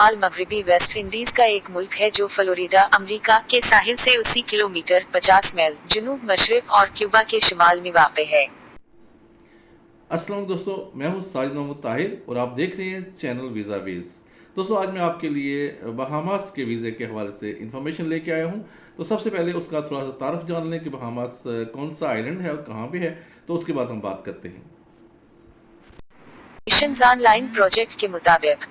शुमाल मगरबी West Indies का एक मुल्क है जो फ्लोरिडा, अमेरिका के साहिल से 80 किलोमीटर 50 मील जनूब मशरिक और क्यूबा के शुमाल में वाक़ है। अस्सलाम दोस्तों, मैं हूं साजिद मोहम्मद ताहिर और आप देख रहे हैं चैनल वीज़ा वीज़। दोस्तों, आज मैं आपके लिए बहामास के वीज़े के हवाले से इंफॉर्मेशन लेके आया हूं। तो सबसे पहले उसका थोड़ा सा तारफ़ जान लें कि बहामास कौन सा आइलैंड है और कहाँ पे है, तो उसके बाद हम बात करते हैं। मिशंस ऑनलाइन प्रोजेक्ट के मुताबिक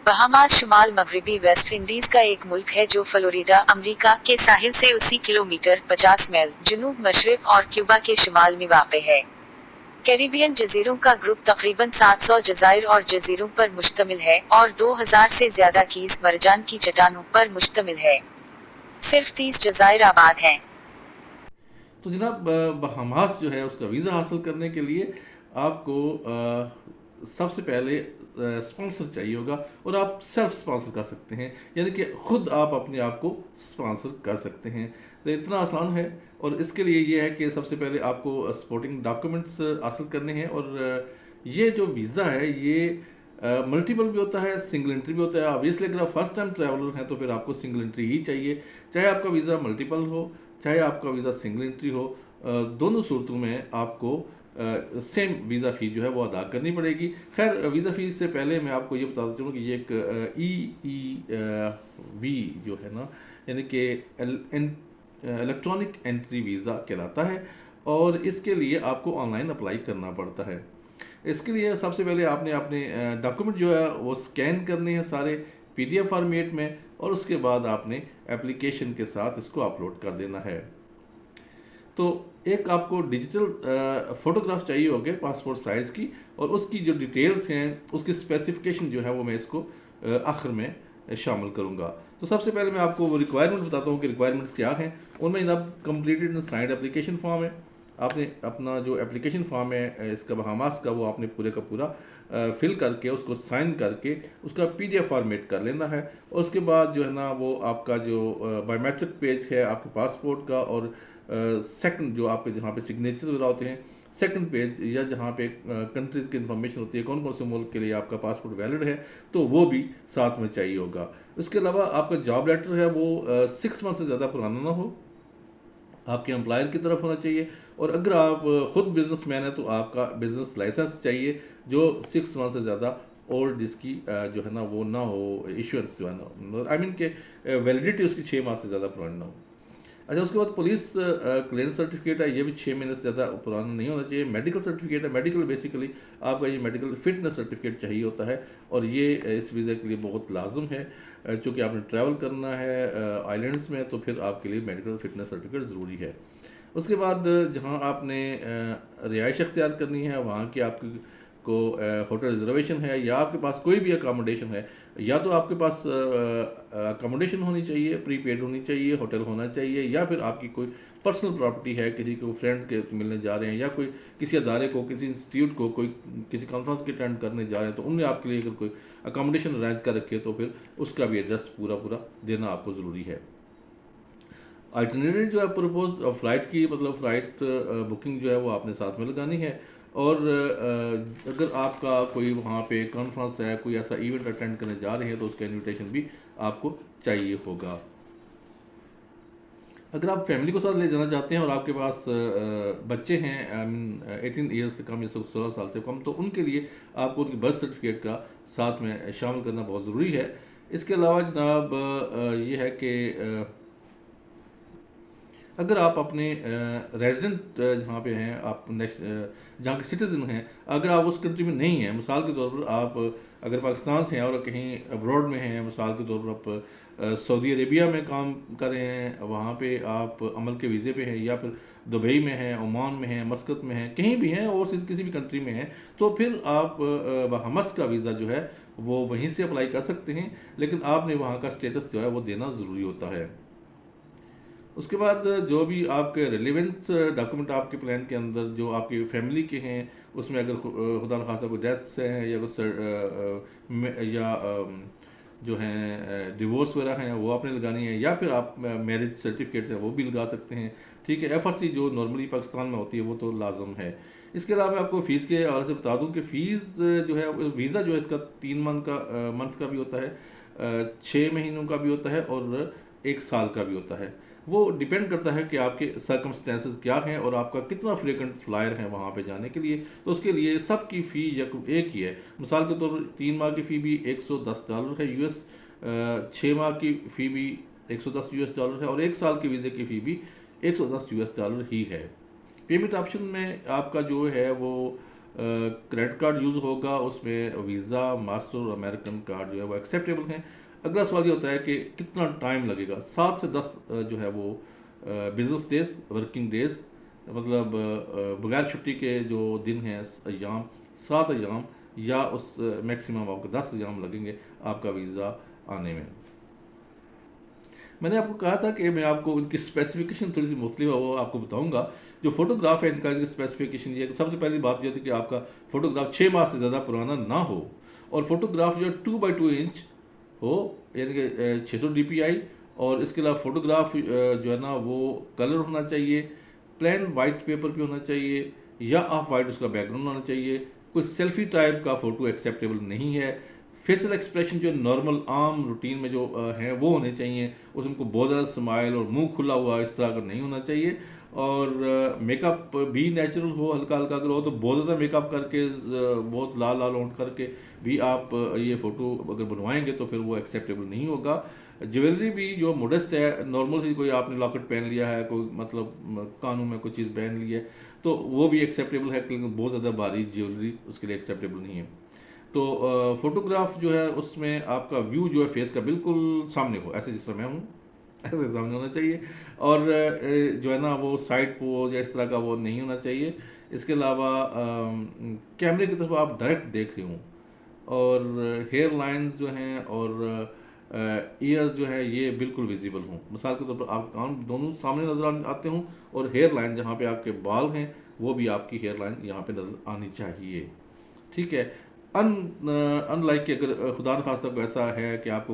बहामास शुमाल मगरबी वेस्ट इंडीज का एक मुल्क है जो फ्लोरिडा, अमेरिका के साहिल से 80 किलोमीटर 50 मील जनूब मशरिक और क्यूबा के शुमाल में वाक़ है। कैरिबियन जजीरों का ग्रुप तकरीबन 700 जज़ायर और जजीरों पर मुश्तमिल है और 2000 से ज्यादा कीज मरजान की चट्टानों पर मुश्तमिल है। सिर्फ 30 जज़ायर आबाद हैं। तो जनाब, बहामास जो है उसका वीज़ा हासिल करने के लिए आपको सबसे पहले स्पॉन्सर चाहिए होगा और आप सेल्फ स्पॉन्सर कर सकते हैं, यानी कि ख़ुद आप अपने आप को स्पॉन्सर कर सकते हैं। तो इतना आसान है। और इसके लिए ये है कि सबसे पहले आपको सपोर्टिंग डॉक्यूमेंट्स हासिल करने हैं। और ये जो वीज़ा है ये मल्टीपल भी होता है, सिंगल एंट्री भी होता है। ऑब्वियसली अगर आप फर्स्ट टाइम ट्रैवलर हैं तो फिर आपको सिंगल एंट्री ही चाहिए, चाहे आपका वीज़ा मल्टीपल हो चाहे आपका वीज़ा सिंगल एंट्री हो। दोनों सूरतों में आपको सेम वीज़ा फ़ी जो है वो अदा करनी पड़ेगी। खैर, वीज़ा फ़ी से पहले मैं आपको ये बता देता हूँ कि ये एक वी जो है ना, यानी कि इलेक्ट्रॉनिक एंट्री वीज़ा कहलाता है और इसके लिए आपको ऑनलाइन अप्लाई करना पड़ता है। इसके लिए सबसे पहले आपने अपने डॉक्यूमेंट जो है वो स्कैन करने हैं सारे PDF फॉर्मेट में, और उसके बाद आपने एप्लीकेशन के साथ इसको अपलोड कर देना है। तो एक आपको डिजिटल फ़ोटोग्राफ चाहिए होगे पासपोर्ट साइज़ की, और उसकी जो डिटेल्स हैं उसकी स्पेसिफिकेशन जो है वो मैं इसको आखिर में शामिल करूँगा। तो सबसे पहले मैं आपको वो रिक्वायरमेंट बताता हूँ कि रिक्वायरमेंट्स क्या हैं। उनमें जनाब completed and signed application form है। आपने अपना जो एप्लीकेशन फॉर्म है इसका बहामास का, वो आपने पूरे का पूरा फिल करके उसको साइन करके उसका PDF फॉर्मेट कर लेना है। और उसके बाद जो है ना वो आपका जो बायोमेट्रिक पेज है आपके पासपोर्ट का, और सेकंड जो आपके जहाँ पे सिग्नेचर्स वगैरह होते हैं, सेकंड पेज या जहाँ पे कंट्रीज़ की इन्फॉर्मेशन होती है, कौन कौन से मुल्क के लिए आपका पासपोर्ट वैलिड है, तो वो भी साथ में चाहिए होगा। उसके अलावा आपका जॉब लेटर है वो 6 मंथ से ज़्यादा पुराना ना हो, आपके एम्प्लॉयर की तरफ होना चाहिए। और अगर आप ख़ुद बिजनेसमैन हैं तो आपका बिजनेस लाइसेंस चाहिए जो 6 मंथ से ज़्यादा ओल्ड, जिसकी जो है ना वो ना हो, इशुएंस जो है ना, आई मीन के वैलिडिटी उसकी 6 माह से ज़्यादा पुरानी ना हो। अच्छा, उसके बाद पुलिस क्लियरेंस सर्टिफिकेट है, ये भी 6 महीने से ज़्यादा पुराना नहीं होना चाहिए। मेडिकल सर्टिफिकेट है, मेडिकल बेसिकली आपका ये मेडिकल फिटनेस सर्टिफिकेट चाहिए होता है, और ये इस वीज़ा के लिए बहुत लाजम है। चूँकि आपने ट्रैवल करना है आइलैंड्स में, तो फिर आपके लिए मेडिकल फिटनेस सर्टिफिकेट ज़रूरी है। उसके बाद जहाँ आपने रिहाइश अख्तियार करनी है, वहाँ की आपकी को होटल रिजर्वेशन है या आपके पास कोई भी अकामोडेशन है, या तो आपके पास अकामोडेशन होनी चाहिए, प्रीपेड होनी चाहिए, होटल होना चाहिए, या फिर आपकी कोई पर्सनल प्रॉपर्टी है, किसी को फ्रेंड के मिलने जा रहे हैं, या कोई किसी अदारे को, किसी इंस्टीट्यूट को, कोई किसी कॉन्फ्रेंस के अटेंड करने जा रहे हैं, तो उनने आपके लिए अगर कोई अकामोडेशन अरेंज कर रखी है तो फिर उसका भी एड्रेस पूरा देना आपको ज़रूरी है। आइटनरी जो है प्रपोज फ़्लाइट की, मतलब फ़्लाइट बुकिंग जो है वो आपने साथ में लगानी है। और अगर आपका कोई वहाँ पे कॉन्फ्रेंस है, कोई ऐसा इवेंट अटेंड करने जा रहे हैं, तो उसका इनविटेशन भी आपको चाहिए होगा। अगर आप फैमिली को साथ ले जाना चाहते हैं और आपके पास बच्चे हैं 18 ईयर्स से कम या 16 साल से कम, तो उनके लिए आपको उनकी बर्थ सर्टिफिकेट का साथ में शामिल करना बहुत ज़रूरी है। इसके अलावा जनाब ये है कि अगर आप अपने रेजिडेंट जहाँ पे हैं, आप जहाँ के सिटीज़न हैं, अगर आप उस कंट्री में नहीं हैं, मिसाल के तौर पर आप अगर पाकिस्तान से हैं और कहीं अब्रॉड में हैं, मिसाल के तौर पर आप सऊदी अरेबिया में काम कर रहे हैं, वहाँ पे आप अमल के वीज़े पे हैं, या फिर दुबई में हैं, ओमान में हैं, मस्कत में हैं, कहीं भी हैं, ओवरसीज़ किसी भी कंट्री में हैं, तो फिर आप बहामास का वीज़ा जो है वो वहीं से अप्लाई कर सकते हैं, लेकिन आपने वहाँ का स्टेटस जो है वो देना ज़रूरी होता है। उसके बाद जो भी आपके रिलेवेंस डॉक्यूमेंट आपके प्लान के अंदर जो आपकी फैमिली के हैं, उसमें अगर खुदा न खास्ता कोई डेथ्स हैं या जो हैं डिवोर्स वगैरह हैं वो आपने लगानी है, या फिर आप मैरिज सर्टिफिकेट हैं वो भी लगा सकते हैं। ठीक है, FRC जो नॉर्मली पाकिस्तान में होती है वो तो लाजम है। इसके अलावा मैं आपको फ़ीस के हवाले से बता दूं कि फ़ीस जो है वीज़ा जो है इसका 3 मंथ का भी होता है, 6 مہینوں کا بھی ہوتا ہے اور 1 سال کا بھی ہوتا ہے. وہ ڈیپینڈ کرتا ہے کہ آپ کے سرکمسٹینسز کیا ہیں اور آپ کا کتنا فریکوینٹ فلائر ہے وہاں پہ جانے کے لیے. تو اس کے لیے سب کی فی ایک ہی ہے. مثال کے طور پر 3 ماہ کی فی بھی $110 ہے US, 6 ماہ کی فی بھی $110 ہے اور 1 سال کے ویزے کی فی بھی $110 ہی ہے. پیمنٹ آپشن میں آپ کا جو ہے وہ کریڈٹ کارڈ یوز ہوگا. اس میں ویزا, ماسٹر اور امریکن کارڈ جو ہے وہ ایکسیپٹیبل ہیں. اگلا سوال یہ ہوتا ہے کہ کتنا ٹائم لگے گا. 7 سے 10 جو ہے وہ بزنس ڈیز, ورکنگ ڈیز, مطلب بغیر چھٹی کے جو دن ہیں, ایام, 7 ایام یا اس میکسیمم آپ کو 10 ایام لگیں گے آپ کا ویزا آنے میں. میں نے آپ کو کہا تھا کہ میں آپ کو ان کی اسپیسیفکیشن تھوڑی سی مختلف ہے وہ آپ کو بتاؤں گا. جو فوٹوگراف ہے ان کا اسپیسیفکیشن یہ ہے کہ سب سے پہلی بات یہ تھی کہ آپ کا فوٹوگراف 6 ماہ سے زیادہ پرانا نہ ہو اور فوٹوگراف جو 2x2 انچ ہو, یعنی کہ 600 DPI, اور اس کے علاوہ فوٹوگراف جو ہے نا وہ کلر ہونا چاہیے, پلین وائٹ پیپر پہ ہونا چاہیے یا آف وائٹ اس کا بیک گراؤنڈ ہونا چاہیے. کوئی سیلفی ٹائپ کا فوٹو ایکسیپٹیبل نہیں ہے. فیشل ایکسپریشن جو نارمل عام روٹین میں جو ہیں وہ ہونے چاہیے. اس میں کو بہت زیادہ اسمائل اور منہ کھلا ہوا اس طرح کا نہیں ہونا چاہیے. اور میک اپ بھی نیچرل ہو, ہلکا ہلکا اگر ہو تو بہت زیادہ میک اپ کر کے, بہت لال لال ہونٹ کر کے بھی آپ یہ فوٹو اگر بنوائیں گے تو پھر وہ ایکسیپٹیبل نہیں ہوگا. جیولری بھی جو موڈسٹ ہے, نارمل سی کوئی آپ نے لاکٹ پہن لیا ہے, کوئی مطلب کانوں میں کوئی چیز پہن لی ہے تو وہ بھی ایکسیپٹیبل ہے, لیکن بہت زیادہ بھاری جیولری اس کے لیے ایکسیپٹیبل نہیں ہے. تو فوٹوگراف جو ہے اس میں آپ کا ویو جو ہے فیس کا بالکل سامنے ہو, ایسے جس طرح میں ہوں ایسے سامنے ہونا چاہیے. اور جو ہے نا وہ سائڈ پوز یا اس طرح کا وہ نہیں ہونا چاہیے. اس کے علاوہ کیمرے کی طرف آپ ڈائریکٹ دیکھ رہے ہوں, اور ہیئر لائنز جو ہیں اور ایئرز جو ہے یہ بالکل ویزیبل ہوں. مثال کے طور پر آپ کان دونوں سامنے نظر آتے ہوں اور ہیئر لائن جہاں پہ آپ کے بال ہیں وہ بھی آپ کی ہیئر لائن یہاں پہ نظر آنی چاہیے. ٹھیک ہے. ان لائک کہ اگر خدا نخواستہ کو ایسا ہے کہ آپ کو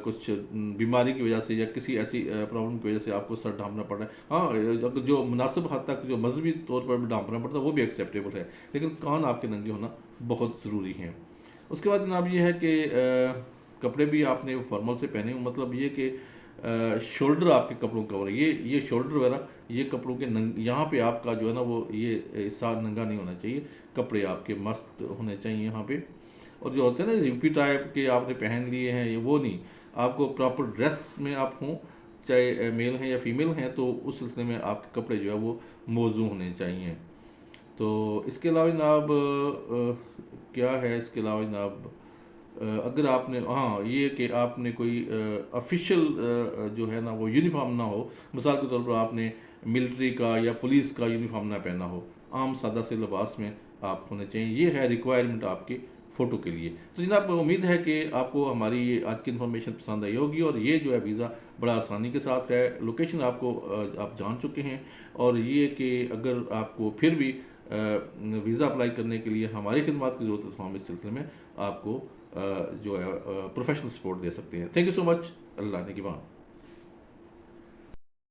کچھ بیماری کی وجہ سے یا کسی ایسی پرابلم کی وجہ سے آپ کو سر ڈھانپنا پڑ رہا ہے, ہاں اگر جو مناسب حد تک جو مذہبی طور پر بھی ڈھانپنا پڑتا ہے وہ بھی ایکسیپٹیبل ہے, لیکن کان آپ کے ننگے ہونا بہت ضروری ہیں. اس کے بعد جناب یہ ہے کہ کپڑے بھی آپ نے فارمل سے پہنے ہوں, مطلب یہ کہ شولڈر آپ کے کپڑوں کا ہو رہا ہے, یہ شولڈر وغیرہ یہ کپڑوں کے یہاں پہ آپ کا جو ہے نا وہ یہ حصہ ننگا نہیں ہونا چاہیے. کپڑے آپ کے مست ہونے چاہیے یہاں پہ. اور جو ہوتے ہیں نا زپی ٹائپ کے آپ نے پہن لیے ہیں یہ وہ نہیں, آپ کو پراپر ڈریس میں آپ ہوں, چاہے میل ہیں یا فیمیل ہیں, تو اس سلسلے میں آپ کے کپڑے جو ہے وہ موزوں ہونے چاہیے. تو اس کے علاوہ جناب کیا ہے, اس کے علاوہ جناب اگر آپ نے یہ کہ آپ نے کوئی آفیشیل جو ہے نا وہ یونیفارم نہ ہو. مثال کے طور پر آپ نے ملٹری کا یا پولیس کا یونیفارم نہ پہنا ہو, عام سادہ سے لباس میں آپ ہونے چاہیے. یہ ہے ریکوائرمنٹ آپ کی فوٹو کے لیے. تو جناب امید ہے کہ آپ کو ہماری یہ آج کی انفارمیشن پسند آئی ہوگی, اور یہ جو ہے ویزا بڑا آسانی کے ساتھ ہے. لوکیشن آپ کو آپ جان چکے ہیں, اور یہ کہ اگر آپ کو پھر بھی ویزا اپلائی کرنے کے لیے ہماری خدمات کی ضرورت ہے تو ہم اس سلسلے میں آپ کو جو ہے پروفیشنل سپورٹ دے سکتے ہیں. تھینک یو سو مچ. اللہ نگہبان.